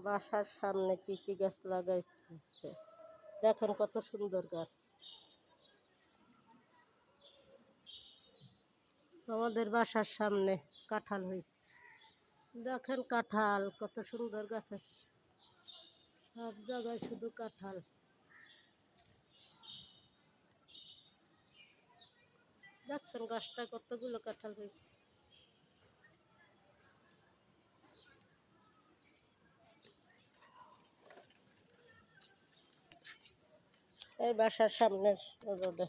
বাসার সামনে কি কি গাছ লাগাইছে দেখেন, কত সুন্দর গাছ। আমাদের বাসার সামনে কাঁঠাল হয়েছে, দেখেন কাঁঠাল কত সুন্দর গাছ আছে, সব জায়গায় শুধু কাঁঠাল। দেখছেন গাছটা কতগুলো কাঁঠাল হয়েছে। এই বাসার সামনের রোডে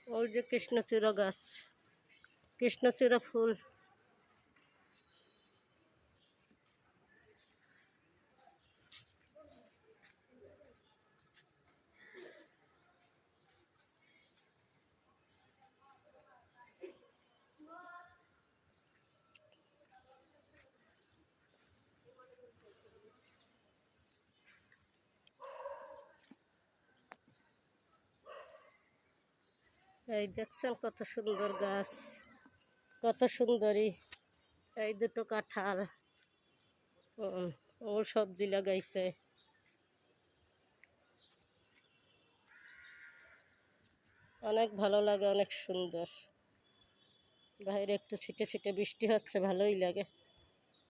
ওই যে কৃষ্ণচূড়া গাছ, কৃষ্ণচূড়া ফুল। এই দেখছেন কত সুন্দর গাছ, কত সুন্দরী। এই দুটো কাঁঠাল, ও সবজি লাগাইছে। অনেক ভালো লাগে, অনেক সুন্দর। বাইরে একটু ছিটে ছিটে বৃষ্টি হচ্ছে, ভালোই লাগে।